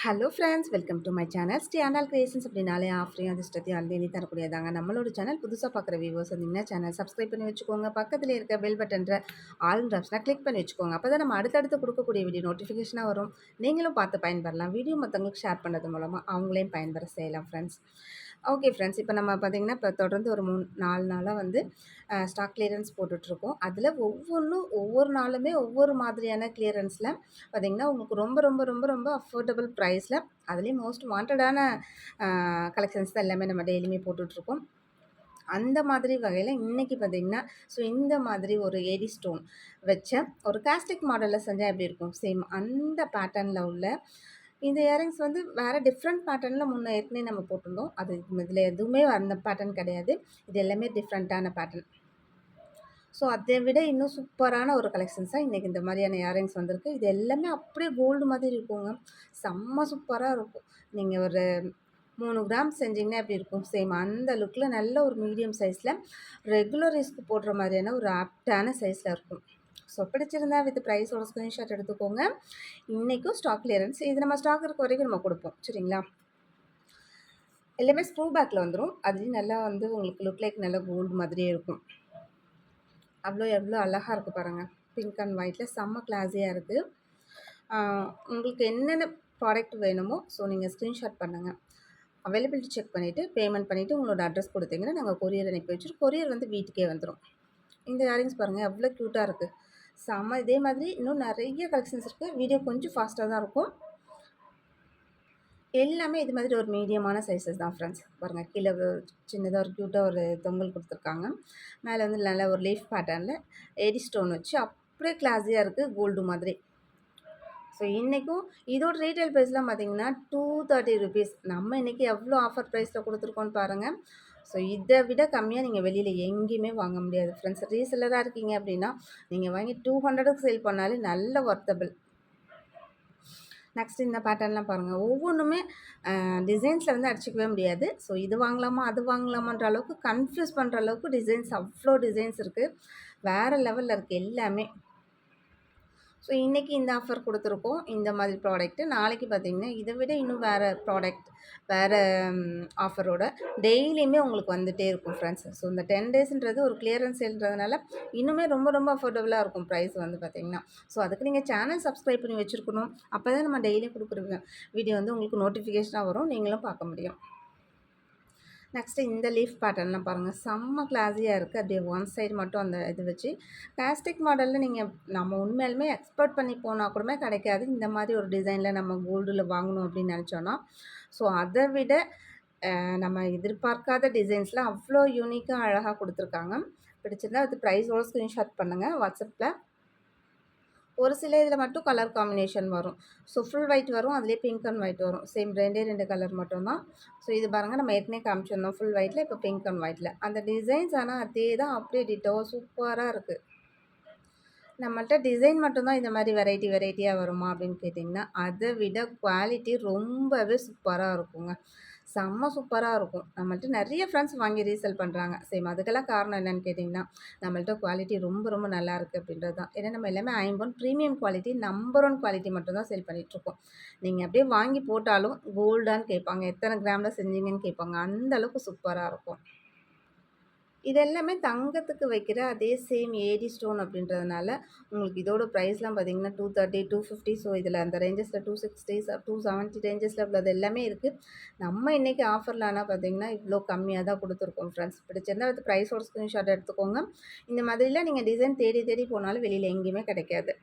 Hello friends, welcome to my channel. Sri creations அப்படின்னாலே ஆஃப்ரையும் அதிர்ஷ்டத்தையும் அள்ளி தரக்கூடியதாங்க. நம்மளோட சேனல் புதுசாக பார்க்குற வியூவர்ஸ் வந்தீங்கன்னா சேனல் சப்ஸ்கிரைப் பண்ணி வச்சுக்கோங்க. பக்கத்தில் இருக்க பெல் பட்டன்ற ஆல் ஆப்ஷனை கிளிக் பண்ணி வச்சுக்கோங்க. அப்போ தான் நம்ம அடுத்தடுத்து கொடுக்கக்கூடிய வீடியோ நோட்டிஃபிகேஷனாக வரும். நீங்களும் பார்த்து பயன்பெறலாம். வீடியோ மற்றவங்களுக்கு ஷேர் பண்ணுறது மூலமாக அவங்களையும் பயன்பெற செய்யலாம் ஃப்ரெண்ட்ஸ். ஓகே ஃப்ரெண்ட்ஸ், இப்போ நம்ம பார்த்திங்கன்னா இப்போ தொடர்ந்து ஒரு 4 நாளாக வந்து ஸ்டாக் கிளியரன்ஸ் போட்டுட்ருக்கோம். அதில் ஒவ்வொரு நாளுமே ஒவ்வொரு மாதிரியான கிளியரன்ஸில் பார்த்திங்கன்னா உங்களுக்கு ரொம்ப ரொம்ப ரொம்ப ரொம்ப அஃபோர்டபுள் ப்ரைஸில் அதுலேயும் மோஸ்ட் வாண்டடான கலெக்ஷன்ஸ் தான் எல்லாமே நம்ம டெய்லியுமே போட்டுட்ருக்கோம். அந்த மாதிரி வகையில் இன்றைக்கி பார்த்திங்கன்னா இந்த மாதிரி ஒரு ஏடி ஸ்டோன் வச்ச ஒரு காஸ்டிக் மாடலில் செஞ்சால் எப்படி இருக்கும், சேம் அந்த பேட்டர்னில் உள்ள இந்த இயரிங்ஸ் வந்து வேறு டிஃப்ரெண்ட் பேட்டர்னில் முன்னே ஏற்கனவே நம்ம போட்டிருந்தோம். அது இதில் எதுவுமே அந்த பேட்டர்ன் கிடையாது. இது எல்லாமே டிஃப்ரெண்ட்டான பேட்டர்ன். ஸோ அதை விட இன்னும் சூப்பரான ஒரு கலெக்ஷன்ஸாக இன்றைக்கி இந்த மாதிரியான இயரிங்ஸ் வந்திருக்கு. இது எல்லாமே அப்படியே கோல்டு மாதிரி இருக்குங்க. செம்ம சூப்பராக இருக்கும். நீங்கள் ஒரு 3 கிராம் செஞ்சிங்கன்னா எப்படி இருக்கும், சேம் அந்த லுக்கில் நல்ல ஒரு மீடியம் சைஸில் ரெகுலர் யூஸ்க்கு போடுற மாதிரியான ஒரு ஆப்டான சைஸில் இருக்கும். ஸோ பிடிச்சிருந்தா வித் ப்ரைஸோட ஸ்க்ரீன்ஷாட் எடுத்துக்கோங்க. இன்றைக்கும் ஸ்டாக் கிளியரன்ஸ் இது நம்ம ஸ்டாக் இருக்க வரைக்கும் நம்ம கொடுப்போம், சரிங்களா. எல்லாமே ஸ்க்ரூ பேக்கில் வந்துடும். அதுலேயும் நல்லா வந்து உங்களுக்கு லுக் லைக் நல்லா கோல்டு மாதிரியே இருக்கும். எவ்வளோ அழகாக இருக்குது பாருங்கள். பிங்க் அண்ட் ஒயிட்டில் செம்ம கிளாஸியாக இருக்குது. உங்களுக்கு என்னென்ன ப்ராடக்ட் வேணுமோ நீங்கள் ஸ்க்ரீன்ஷாட் பண்ணுங்கள். அவைலபிலிட்டி செக் பண்ணிவிட்டு பேமெண்ட் பண்ணிவிட்டு உங்களோட அட்ரஸ் கொடுத்தீங்கன்னா நாங்கள் கொரியர் அனுப்பி வச்சுட்டு கொரியர் வந்து வீட்டுக்கே வந்துடும். இந்த இயரிங்ஸ் பாருங்கள் எவ்வளோ க்யூட்டாக இருக்குது. செம்ம. இதே மாதிரி இன்னும் நிறைய கலெக்ஷன்ஸ் இருக்குது. வீடியோ கொஞ்சம் ஃபாஸ்ட்டாக தான் இருக்கும். எல்லாமே இது மாதிரி ஒரு மீடியமான சைஸஸ் தான் ஃப்ரெண்ட்ஸ். பாருங்கள், கீழே சின்னதாக ஒரு க்யூட்டாக ஒரு தொங்கல் கொடுத்துருக்காங்க. மேலே வந்து நல்ல ஒரு லீஃப் பேட்டர்னில் ஏடி ஸ்டோன் வச்சு அப்படியே கிளாஸியாக இருக்குது, கோல்டு மாதிரி. ஸோ இன்றைக்கும் இதோட ரீட்டைல் ப்ரைஸ்லாம் பார்த்திங்கன்னா 230 ருபீஸ். நம்ம இன்றைக்கி எவ்வளோ ஆஃபர் ப்ரைஸில் கொடுத்துருக்கோன்னு பாருங்கள். ஸோ இதை விட கம்மியாக நீங்கள் வெளியில் எங்கேயுமே வாங்க முடியாது ஃப்ரெண்ட்ஸ். ரீசெல்லராக இருக்கீங்க அப்படின்னா நீங்கள் வாங்கி 200க்கு சேல் பண்ணாலே நல்ல ஒர்த்தபிள். நெக்ஸ்ட் இந்த பேட்டர்ன்லாம் பாருங்கள். ஒவ்வொன்றுமே டிசைன்ஸில் வந்து அடிச்சிக்கவே முடியாது. ஸோ இது வாங்கலாமா அது வாங்கலாமான்ற அளவுக்கு கன்ஃப்யூஸ் பண்ணுற அளவுக்கு டிசைன்ஸ் அவ்வளோ டிசைன்ஸ் இருக்குது. வேறு லெவலில் இருக்குது எல்லாமே. ஸோ இன்றைக்கி இந்த ஆஃபர் கொடுத்துருக்கோம். இந்த மாதிரி ப்ராடக்ட்டு நாளைக்கு பார்த்திங்கன்னா இதை விட இன்னும் வேறு ப்ராடக்ட் வேறு ஆஃபரோட டெய்லியுமே உங்களுக்கு வந்துகிட்டே இருக்கும் ஃப்ரெண்ட்ஸ். ஸோ இந்த 10 டேஸ்ன்றது ஒரு கிளியரன்ஸ் சேல்ன்றதுனால இன்னுமே ரொம்ப ரொம்ப அஃபோர்டபுளாக இருக்கும் ப்ரைஸ் வந்து பார்த்திங்கன்னா. ஸோ அதுக்கு நீங்கள் சேனல் சப்ஸ்கிரைப் பண்ணி வச்சுருக்கணும். அப்போ தான் நம்ம டெய்லியும் கொடுக்குற வீடியோ வந்து உங்களுக்கு நோட்டிஃபிகேஷனாக வரும், நீங்களும் பார்க்க முடியும். நெக்ஸ்ட்டு இந்த லீஃப் பேட்டர்ன்லாம் பாருங்கள், செம்ம கிளாஸியாக இருக்குது. அப்படியே ஒன் சைடு மட்டும் அந்த இது வச்சு காஸ்டிக் மாடலில் நீங்கள் நம்ம உண்மையாலுமே எக்ஸ்பெக்ட் பண்ணி போனால் கூடமே கிடைக்காது. இந்த மாதிரி ஒரு டிசைனில் நம்ம கோல்டில் வாங்கணும் அப்படின்னு நினச்சோன்னா. ஸோ அதை விட நம்ம எதிர்பார்க்காத டிசைன்ஸ்லாம் அவ்வளோ யூனிக்காக அழகாக கொடுத்துருக்காங்க. பிடிச்சிருந்தா அது ப்ரைஸோட ஸ்க்ரீன்ஷாட் பண்ணுங்கள் வாட்ஸ்அப்பில். ஒரு சில இதில் மட்டும் கலர் காம்பினேஷன் வரும். ஸோ ஃபுல் ஒயிட் வரும், அதுலேயே பிங்க் அண்ட் ஒயிட் வரும். சேம் 2 கலர் மட்டும்தான். ஸோ இது பாருங்கள், நம்ம ஏற்கனவே காமிச்சிருந்தோம் ஃபுல் ஒயிட்டில், இப்போ பிங்க் அண்ட் ஒயிட்டில். அந்த டிசைன்ஸ் ஆனால் அதே தான், அப்படியே டிட்டோ சூப்பராக இருக்குது. நம்மள்ட்ட டிசைன் மட்டும்தான் இந்த மாதிரி வெரைட்டியாக வருமா அப்படின்னு கேட்டிங்கன்னா அதை விட குவாலிட்டி ரொம்பவே சூப்பராக இருக்குங்க. செம்ம சூப்பராக இருக்கும். நம்மள்ட்ட நிறைய ஃப்ரெண்ட்ஸ் வாங்கி ரீசேல் பண்ணுறாங்க. சேம் அதுக்கெல்லாம் காரணம் என்னென்னு கேட்டிங்கன்னா நம்மள்ட்ட குவாலிட்டி ரொம்ப ரொம்ப நல்லாயிருக்கு அப்படின்றது தான். ஏன்னா நம்ம எல்லாமே ஐம்பொன் ப்ரீமியம் குவாலிட்டி, நம்பர் 1 குவாலிட்டி மட்டும்தான் சேல் பண்ணிகிட்ருக்கோம். நீங்கள் அப்படியே வாங்கி போட்டாலும் கோல்டான்னு கேட்பாங்க, எத்தனை கிராமில் செஞ்சீங்கன்னு கேட்பாங்க. அந்தளவுக்கு சூப்பராக இருக்கும். இது எல்லாமே தங்கத்துக்கு வைக்கிற அதே சேம் ஏடி ஸ்டோன் அப்படின்றதுனால உங்களுக்கு இதோட ப்ரைஸ்லாம் பார்த்தீங்கன்னா 230, 250. ஸோ இதில் அந்த ரேஞ்சஸில் 260, 270 ரேஞ்சஸில் உள்ளது எல்லாமே இருக்குது. நம்ம இன்றைக்கி ஆஃபரில் ஆனால் பார்த்தீங்கன்னா இவ்வளோ கம்மியாக தான் கொடுத்துருக்கோம் ஃப்ரெண்ட்ஸ். பிடிச்சிருந்தா அது ப்ரைஸோட ஸ்க்ரீன்ஷாட் எடுத்துக்கோங்க. இந்த மாதிரிலாம் நீங்கள் டிசைன் தேடி தேடி போனாலும் வெளியில் எங்கேயுமே கிடைக்காது.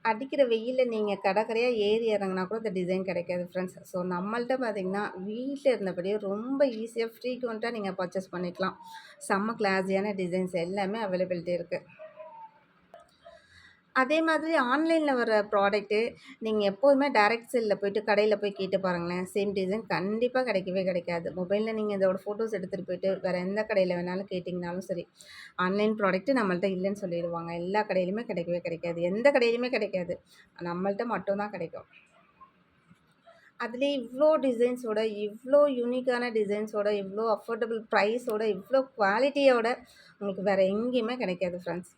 அடிக்கிற வெயிலில் நீங்கள் கடையாக ஏறி இறங்கினா கூட இந்த டிசைன் கிடைக்காது ஃப்ரெண்ட்ஸ். ஸோ நம்மள்ட்ட பார்த்திங்கன்னா வீட்டில் இருந்தபடியே ரொம்ப ஈஸியாக ஃப்ரீக்வெண்ட்டாக நீங்கள் பர்ச்சேஸ் பண்ணிக்கலாம். செம்ம கிளாஸியான டிசைன்ஸ் எல்லாமே அவைலபிலிட்டி இருக்குது. அதே மாதிரி ஆன்லைனில் வர ப்ராடக்ட்டு நீங்கள் எப்போதுமே டைரக்ட் செல்லில் போய்ட்டு கடையில் போய் கேட்டு பாருங்களேன், சேம் டிசைன் கண்டிப்பாக கிடைக்கவே கிடைக்காது. மொபைலில் நீங்கள் இதோட ஃபோட்டோஸ் எடுத்துகிட்டு போய்ட்டு வேறு எந்த கடையில் வேணாலும் கேட்டிங்கனாலும் சரி, ஆன்லைன் ப்ராடக்ட்டு நம்மள்ட்ட இல்லைன்னு சொல்லிடுவாங்க. எல்லா கடையிலுமே கிடைக்கவே கிடைக்காது, எந்த கடையிலுமே கிடைக்காது, நம்மள்ட்ட மட்டும்தான் கிடைக்கும். அதுலேயே இவ்வளோ டிசைன்ஸோட, இவ்வளோ யூனிக்கான டிசைன்ஸோட, இவ்வளோ அஃபோர்டபுள் ப்ரைஸோட, இவ்வளோ குவாலிட்டியோட உங்களுக்கு வேறு எங்கேயுமே கிடைக்காது ஃப்ரெண்ட்ஸ்.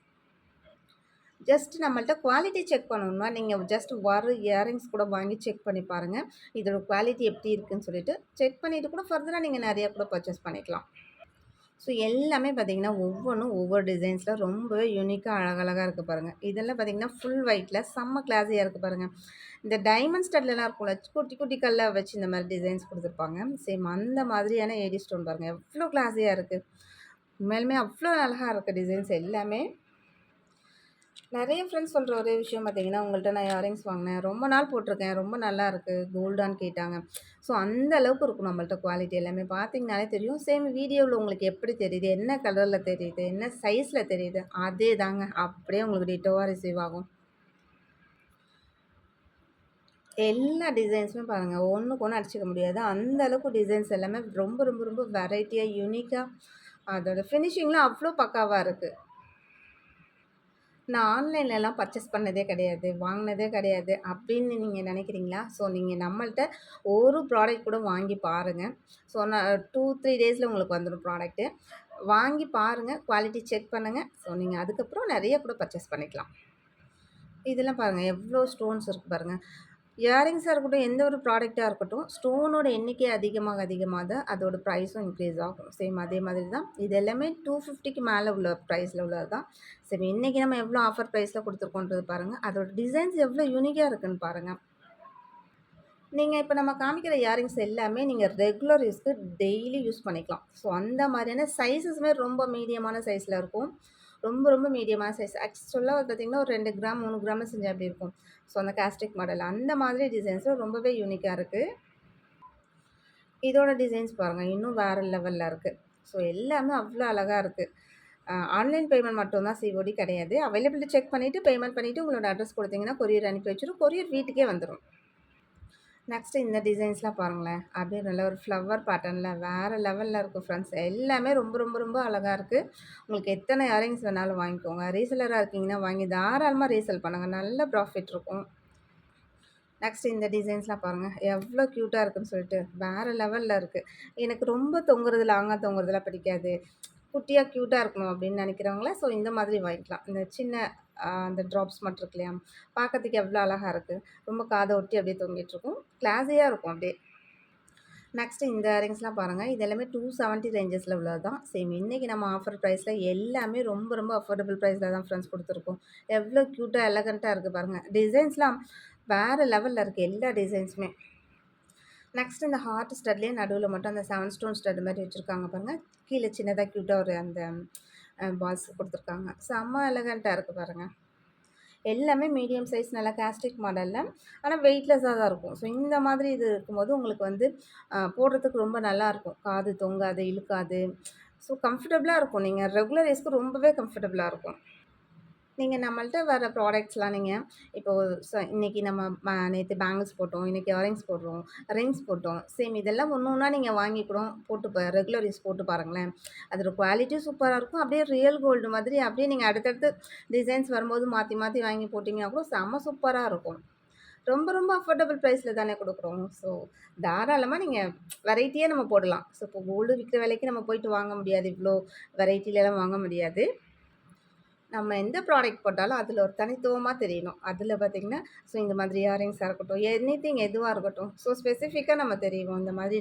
ஜஸ்ட் நம்மள்ட்ட குவாலிட்டி செக் பண்ணணும்னா, நீங்க ஜஸ்ட் வர இயரிங்ஸ் கூட வாங்கி செக் பண்ணி பாருங்க. இதோட குவாலிட்டி எப்படி இருக்குன்னு சொல்லிட்டு, செக் பண்ணிட்டு கூட ஃபர்தரா நீங்க நெறைய கூட பர்ச்சேஸ் பண்ணிக்கலாம். ஸோ எல்லாமே பார்த்தீங்கன்னா, ஒவ்வொன்னும் ஒவ்வொரு டிசைன்ஸ்ல ரொம்பவே யூனிக்கா அழகழகா இருக்கு பாருங்க. இதெல்லாம் பார்த்தீங்கன்னா, ஃபுல் ஒயிட்ல செம்ம கிளாஸியா இருக்கு பாருங்க. இந்த டைமண்ட் ஸ்டட்லலாம் இருக்கும்ல, குட்டி குட்டி கல்லா வச்சு இந்த மாரி டிசைன்ஸ் குடுத்துருப்பாங்க. சேம் அந்த மாதிரியான ஏடி ஸ்டோன் பாருங்க. எவ்ளோ கிளாஸியா இருக்கு. உண்மையாலுமே அவ்ளோ அழகா இருக்கு டிசைன்ஸ் எல்லாமே. நெறைய ஃப்ரெண்ட்ஸ் சொல்ற ஒரே விஷயம் பார்த்தீங்கன்னா, உங்கள்ட்ட நான் இயரிங்ஸ் வாங்கினேன். ரொம்ப நாள் போட்டுருக்கேன். ரொம்ப நல்லாருக்கு. கோல்டான்னு கேட்டாங்க. ஸோ அந்த அளவுக்கு இருக்கும் நம்மள்ட்ட குவாலிட்டி எல்லாமே. பார்த்தீங்கனாலே தெரியும். சேம் வீடியோல உங்களுக்கு எப்படி தெரியுது? என்ன கலர்ல தெரியுது? என்ன சைஸ்ல தெரியுது? அதே தாங்க. அப்படியே உங்களுக்கு டிட்டோவா ரிசீவ் ஆகும். எல்லா டிசைன்ஸுமே பாருங்க. ஒண்ணுக்கு ஒண்ணு அடிச்சுக்க முடியாது. அந்த அளவுக்கு டிசைன்ஸ் எல்லாமே ரொம்ப ரொம்ப ரொம்ப வெரைட்டியா, யூனிக்கா அதோட ஃபினிஷிங்லாம் அவ்ளோ பக்காவா இருக்கு. நான் ஆன்லைன்லலாம் பர்ச்சேஸ் பண்ணதே கிடையாது. வாங்குனதே கிடையாது. அப்படின்னு நீங்க நினைக்கிறீங்களா? ஸோ நீங்க நம்மள்ட்ட ஒரு ப்ராடக்ட் கூட வாங்கி பாருங்க. ஸோ நான் 2, 3 டேஸ்ல உங்களுக்கு வந்துரும் ப்ராடக்ட்டு. வாங்கி பாருங்க. குவாலிட்டி செக் பண்ணுங்க. ஸோ நீங்க அதுக்கப்புறம் நெறைய கூட பர்ச்சேஸ் பண்ணிக்கலாம். இதெல்லாம் பாருங்க எவ்ளோ ஸ்டோன்ஸ் இருக்கு பாருங்க. இயரிங்ஸா இருக்கட்டும், எந்த ஒரு ப்ராடக்ட்டா இருக்கட்டும், ஸ்டோனோட எண்ணிக்கை அதிகமாக அதிகமாக அதோட ப்ரைஸும் இன்க்ரீஸ் ஆகும். சேம் அதே மாதிரி தான். இது எல்லாமே 250க்கு மேல உள்ள ப்ரைஸ்ல உள்ளது தான். சரி இன்னைக்கு நம்ம எவ்ளோ ஆஃபர் ப்ரைஸ்ல குடுத்துருக்கோன்றது பாருங்க. அதோட டிசைன்ஸ் எவ்ளோ யூனிக்கா இருக்குன்னு பாருங்க. நீங்க இப்ப நம்ம காமிக்கிற இயரிங்ஸ் எல்லாமே நீங்க ரெகுலர் யூஸ்க்கு டெய்லி யூஸ் பண்ணிக்கலாம். ஸோ அந்த மாதிரியான சைஸஸுமே ரொம்ப மீடியமான சைஸ்ல இருக்கும். ரொம்ப ரொம்ப மீடியமான சைஸ். ஆக்சுவலா பார்த்தீங்கன்னா, ஒரு 2 கிராம், 3 கிராம்ல செஞ்சா எப்படி இருக்கும்? ஸோ அந்த காஸ்டிக் மாடல் அந்த மாதிரி டிசைன்ஸ்ல ரொம்பவே யூனிக்கா இருக்கு. இதோட டிசைன்ஸ் பாருங்க. இன்னும் வேற லெவல்ல இருக்கு. ஸோ எல்லாமே அவ்ளோ அழகா இருக்கு. ஆன்லைன் பேமெண்ட் மட்டும் தான் சிஓடி கிடையாது. அவைலபிலிட்டி செக் பண்ணிட்டு, பேமெண்ட் பண்ணிட்டு உங்களோட அட்ரஸ் குடுத்தீங்கன்னா, கொரியர் அனுப்பி வச்சுரும். கொரியர் வீட்டுக்கே வந்துரும். நெக்ஸ்ட்டு இந்த டிசைன்ஸ்லாம் பாருங்களேன். அப்படியே நல்ல ஒரு ஃப்ளவர் பேட்டர்ன்ல வேற லெவல்ல இருக்கும் ஃப்ரெண்ட்ஸ். எல்லாமே ரொம்ப ரொம்ப ரொம்ப அழகா இருக்கு. உங்களுக்கு எத்தனை இயரிங்ஸ் வேணாலும் வாங்கிக்கோங்க. ரீசெல்லரா இருக்கீங்கன்னா வாங்கி தாராளமா ரீசெல் பண்ணுங்க. நல்ல ப்ராஃபிட் இருக்கும். நெக்ஸ்ட் இந்த டிசைன்ஸ்லாம் பாருங்க. எவ்ளோ க்யூட்டா இருக்குன்னு சொல்லிட்டு. வேற லெவல்ல இருக்கு. எனக்கு ரொம்ப தொங்குறது, லாங்கா தொங்குறதெல்லாம் பிடிக்காது. குட்டியா க்யூட்டா இருக்கணும் அப்படின்னு நினைக்கிறவங்கள, ஸோ இந்த மாதிரி வாங்கிக்கலாம். இந்த சின்ன அந்த ட்ராப்ஸ் மட்டும் இருக்கு இல்லையா? பார்க்கறதுக்கு எவ்ளோ அழகா இருக்கு. ரொம்ப காத ஒட்டி அப்படியே தொங்கிட்டுருக்கும். கிளாஸியா இருக்கும் அப்படியே. நெக்ஸ்ட் இந்த இயரிங்ஸ்லாம் பாருங்க. இது எல்லாமே 270 ரேஞ்சஸ்ல உள்ளது தான். சேம் இன்னைக்கு நம்ம ஆஃபர் பிரைஸ்ல எல்லாமே ரொம்ப ரொம்ப அஃபோர்டபுள் பிரைஸ்ல தான் ஃப்ரெண்ட்ஸ் குடுத்துருக்கோம். எவ்ளோ க்யூட்டா, எலகன்ட்டா இருக்கு பாருங்க. டிசைன்ஸ்லாம் வேற லெவல்ல இருக்கு எல்லா டிசைன்ஸுமே. நெக்ஸ்ட் இந்த ஹார்ட் ஸ்டட்லயே நடுவுல மட்டும் அந்த 7 ஸ்டோன் ஸ்டட் மாரி வச்சிருக்காங்க பாருங்க. கீழ சின்னதா க்யூட்டா ஒரு அந்த பால்ஸ் குடுத்துருக்காங்க. செம்ம எலகன்ட்டா இருக்கு பாருங்க. எல்லாமே மீடியம் சைஸ் நல்லா காஸ்டிக் மாடல்ல. ஆனா வெயிட்லெஸ்ஸா தான் இருக்கும். ஸோ இந்த மாதிரி இது இருக்கும்போது உங்களுக்கு வந்து போடுறதுக்கு ரொம்ப நல்லாயிருக்கும். காது தொங்காது, இழுக்காது. ஸோ கம்ஃபர்டபுளா இருக்கும். நீங்க ரெகுலர் யூஸ்க்கு ரொம்பவே கம்ஃபர்டபுளா இருக்கும். நீங்க நம்மள்ட்ட வர ப்ராடக்ட்ஸ்லாம் நீங்க இப்போ இன்னைக்கு நம்ம நேத்து பேங்கிள்ஸ் போட்டோம். இன்னைக்கு இயரிங்ஸ் போடுறோம். ரிங்ஸ் போட்டோம். சேம் இதெல்லாம் ஒண்ணு ஒண்ணா நீங்க வாங்கி கூட போட்டு ரெகுலர் யூஸ் போட்டு பாருங்களேன். அதோட குவாலிட்டியும் சூப்பரா இருக்கும். அப்படியே ரியல் கோல்டு மாதிரி அப்படியே நீங்க அடுத்தடுத்து டிசைன்ஸ் வரும்போது மாத்தி மாத்தி வாங்கி போட்டீங்கன்னா கூட செம்ம சூப்பரா இருக்கும். ரொம்ப ரொம்ப அஃபோர்டபுள் பிரைஸ்ல தானே குடுக்குறோம். ஸோ தாராளமா நீங்க வெரைட்டியா நம்ம போடலாம். ஸோ இப்போ கோல்டு விக்கிற விலைக்கு நம்ம போயிட்டு வாங்க முடியாது. இவ்ளோ வெரைட்டிலலாம் வாங்க முடியாது. நம்ம எந்த ப்ராடக்ட் போட்டாலும் அதில ஒரு தனித்துவமா தெரியணும். அதில பார்த்தீங்கன்னா, ஸோ இந்த மாதிரி இயரிங்ஸா இருக்கட்டும், எனிதிங் எதுவா இருக்கட்டும். ஸோ ஸ்பெசிஃபிக்கா நம்ம தெரிவோம். இந்த மாதிரி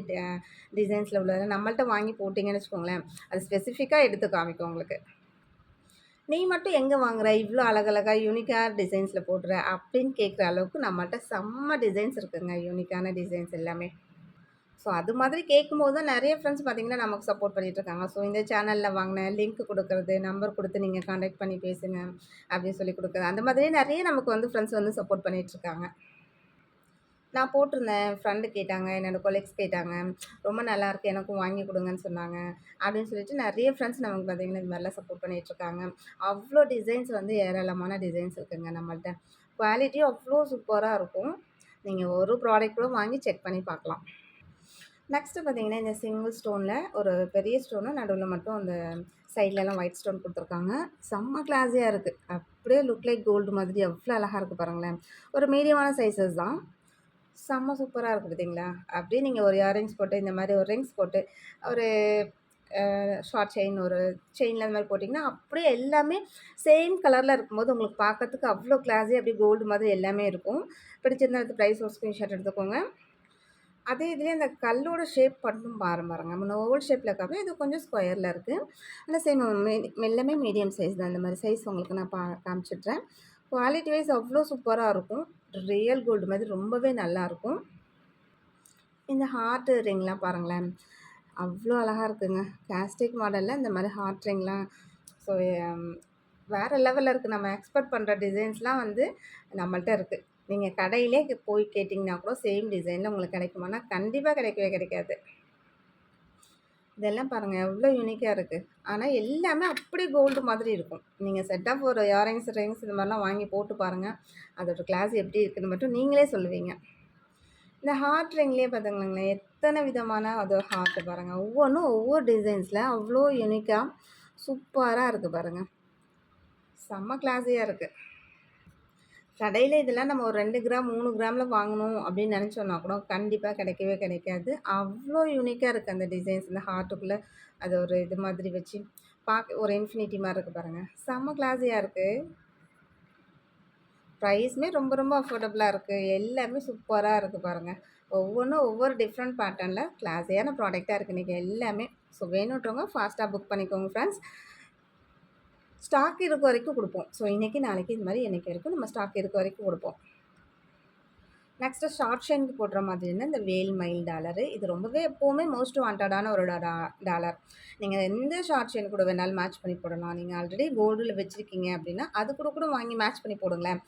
டிசைன்ஸ்ல உள்ளத நம்மள்ட்ட வாங்கி போட்டீங்கன்னு வச்சுக்கோங்களேன், அது ஸ்பெசிஃபிக்கா எடுத்து காமிக்கும் உங்களுக்கு. "நீ மட்டும் எங்க வாங்குற? இவ்ளோ அழகழகா யூனிக்கா டிசைன்ஸ்ல போடுற" அப்படின்னு கேட்குற அளவுக்கு நம்மள்ட்ட செம்ம டிசைன்ஸ் இருக்குங்க. யூனிக்கான டிசைன்ஸ் எல்லாமே. ஸோ அது மாதிரி கேட்கும்போது தான் நெறைய ஃப்ரெண்ட்ஸ் பார்த்தீங்கன்னா, நமக்கு சப்போர்ட் பண்ணிட்டு இருக்காங்க. ஸோ இந்த சேனல்ல வாங்கினேன், லிங்க் குடுக்குறது, நம்பர் குடுத்து நீங்க கான்டாக்ட் பண்ணி பேசுங்க, அப்படின்னு சொல்லி குடுக்குறது. அந்த மாதிரியே நெறைய நமக்கு வந்து ஃப்ரெண்ட்ஸ் வந்து சப்போர்ட் பண்ணிட்டு இருக்காங்க. நான் போட்டிருந்தேன். ஃப்ரெண்டு கேட்டாங்க, என்னோட கொலீக்ஸ் கேட்டாங்க. ரொம்ப நல்லாயிருக்கு எனக்கும் வாங்கி குடுங்கன்னு சொன்னாங்க. அப்படின்னு சொல்லிட்டு நெறைய ஃப்ரெண்ட்ஸ் நமக்கு பார்த்தீங்கன்னா, இது மாதிரிலாம் சப்போர்ட் பண்ணிட்டு இருக்காங்க. அவ்ளோ டிசைன்ஸ் வந்து ஏராளமான டிசைன்ஸ் இருக்குங்க நம்மள்ட்ட. குவாலிட்டியும் அவ்ளோ சூப்பரா இருக்கும். நீங்க ஒரு ப்ராடக்ட் கூட வாங்கி செக் பண்ணி பார்க்கலாம். நெக்ஸ்ட்டு பார்த்தீங்கன்னா, இந்த சிங்கிள் ஸ்டோன்ல ஒரு பெரிய ஸ்டோனு நடுவுல மட்டும் அந்த சைட்லலாம் ஒயிட் ஸ்டோன் குடுத்துருக்காங்க. செம்ம கிளாஸியா இருக்கு. அப்படியே லுக் லைக் கோல்டு மாதிரி எவ்ளோ அழகா இருக்கு பாருங்களேன். ஒரு மீடியமான சைஸஸ் தான். செம்ம சூப்பரா இருக்கு பார்த்தீங்களா? அப்படியே நீங்க ஒரு இயரிங்ஸ் போட்டு, இந்த மாரி ஒரு ரிங்ஸ் போட்டு, ஒரு ஷார்ட் செயின் ஒரு செயினில் அந்த மாதிரி போட்டிங்கன்னா அப்படியே எல்லாமே சேம் கலரில் இருக்கும்போது உங்களுக்கு பார்க்கறதுக்கு அவ்வளோ கிளாஸி அப்படியே கோல்டு மாதிரி எல்லாமே இருக்கும். பிடிச்சிருந்தா அடுத்து ப்ரைஸ் ஒரு ஸ்க்ரீன்ஷாட் எடுத்துக்கோங்க. அதே இதுலேயே அந்த கல்லோட ஷேப் மட்டும் பாருங்க. முன்ன ஓவல் ஷேப்பில் இருக்காது, இது கொஞ்சம் ஸ்கொயரில் இருக்குது. ஆனால் சேம் எல்லாமே மீடியம் சைஸ் தான். இந்த மாதிரி சைஸ் உங்களுக்கு நான் காமிச்சிட்றேன். குவாலிட்டி வைஸ் அவ்வளோ சூப்பராக இருக்கும். ரியல் கோல்டு மாதிரி ரொம்பவே நல்லாயிருக்கும். இந்த ஹார்ட் ரிங்லாம் பாருங்களேன், அவ்வளோ அழகாக இருக்குங்க. கேஸ்டிக் மாடலில் இந்த மாதிரி ஹார்ட் ரிங்லாம் ஸோ வேறு லெவலில் இருக்குது. நம்ம எக்ஸ்பெக்ட் பண்ணுற டிசைன்ஸ்லாம் வந்து நம்மள்ட்ட இருக்குது. நீங்கள் கடையிலே போய் கேட்டிங்கன்னா கூட சேம் டிசைனில் உங்களுக்கு கிடைக்குமானா கண்டிப்பாக கிடைக்கவே கிடைக்காது. இதெல்லாம் பாருங்கள் எவ்வளோ யூனிக்காக இருக்குது. ஆனால் எல்லாமே அப்படி கோல்டு மாதிரி இருக்கும். நீங்கள் செட் ஆஃப் ஒரு இயரிங்ஸ் ரிங்ஸ் இந்த மாதிரிலாம் வாங்கி போட்டு பாருங்கள், அதோட கிளாஸ் எப்படி இருக்குதுன்னு மட்டும் நீங்களே சொல்லுவீங்க. இந்த ஹார்ட் ரிங்லேயே பார்த்துங்களேன், எத்தனை விதமான அது ஹார்ட்டு பாருங்கள். ஒவ்வொன்றும் ஒவ்வொரு டிசைன்ஸில் அவ்வளோ யூனிக்காக சூப்பராக இருக்குது பாருங்கள். செம்ம கிளாஸியாக இருக்குது. கடையில் இதெல்லாம் நம்ம ஒரு 2 கிராம் 3 கிராமில் வாங்கணும் அப்படின்னு நினச்சோன்னா கூட கண்டிப்பாக கிடைக்கவே கிடைக்காது. அவ்வளோ யூனிக்காக இருக்குது அந்த டிசைன்ஸ். இந்த ஹார்ட்டுக்குள்ளே அது ஒரு இது மாதிரி வச்சு பார்க்க ஒரு இன்ஃபினிட்டி மாதிரி இருக்குது பாருங்கள். செம்ம கிளாஸியாக இருக்குது. ப்ரைஸுமே ரொம்ப ரொம்ப அஃபோர்டபுளாக இருக்குது. எல்லாமே சூப்பராக இருக்குது பாருங்கள். ஒவ்வொன்றும் ஒவ்வொரு டிஃப்ரெண்ட் பேட்டர்னில் கிளாஸியான ப்ராடக்டாக இருக்குது இன்றைக்கி எல்லாமே. ஸோ வேணுன்றவங்க ஃபாஸ்ட்டாக புக் பண்ணிக்கோங்க ஃப்ரெண்ட்ஸ். ஸ்டாக் இருக்க வரைக்கும் கொடுப்போம். ஸோ இன்றைக்கி நாளைக்கு இது மாதிரி என்றைக்கு வரைக்கும் நம்ம ஸ்டாக் இருக்க வரைக்கும் கொடுப்போம். நெக்ஸ்ட்டு ஷார்ட் செயினுக்கு போடுற மாதிரினா இந்த வேல் மயில் டாலரு. இது ரொம்பவே எப்போவுமே மோஸ்ட் வாண்டடான ஒரு டாலர். நீங்கள் எந்த ஷார்ட் செயின் கூட வேணாலும் மேட்ச் பண்ணி போடலாம். நீங்கள் ஆல்ரெடி கோல்டில் வச்சுருக்கீங்க அப்படின்னா அது கூட வாங்கி மேட்ச் பண்ணி போடுங்களேன்.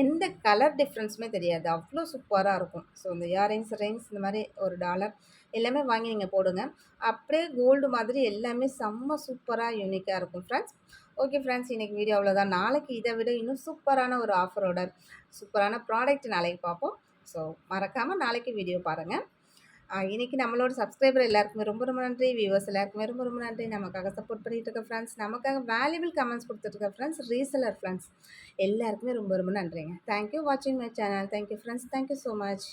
எந்த கலர் டிஃப்ரென்ஸுமே தெரியாது. அவ்வளோ சூப்பராக இருக்கும். ஸோ இந்த இயரிங்ஸ் ரிங்ஸ் இந்த மாதிரி ஒரு டாலர் எல்லாமே வாங்கி நீங்கள் போடுங்க. அப்படியே கோல்டு மாதிரி எல்லாமே செம்ம சூப்பராக யூனிக்காக இருக்கும் ஃப்ரெண்ட்ஸ். ஓகே ஃப்ரெண்ட்ஸ், இன்றைக்கி வீடியோ அவ்வளோதான். நாளைக்கு இதை விட இன்னும் சூப்பரான ஒரு ஆஃபரோட சூப்பரான ப்ராடக்ட் நாளைக்கு பார்ப்போம். ஸோ மறக்காமல் நாளைக்கு வீடியோ பாருங்கள். இன்றைக்கி நம்மளோட சப்ஸ்கிரைபர் எல்லாருக்குமே ரொம்ப ரொம்ப நன்றி. வியூவர்ஸ் எல்லாருக்குமே ரொம்ப ரொம்ப நன்றி. நமக்காக சப்போர்ட் பண்ணிகிட்டு இருக்க ஃப்ரெண்ட்ஸ், நமக்காக வேல்யூபிள் கமெண்ட்ஸ் கொடுத்துட்ருக்க ஃப்ரெண்ட்ஸ், ரீசெலர் ஃப்ரெண்ட்ஸ் எல்லாருக்குமே ரொம்ப ரொம்ப நன்றிங்க. தேங்க்யூ வாட்சிங் my channel. Thank you friends. Thank you so much.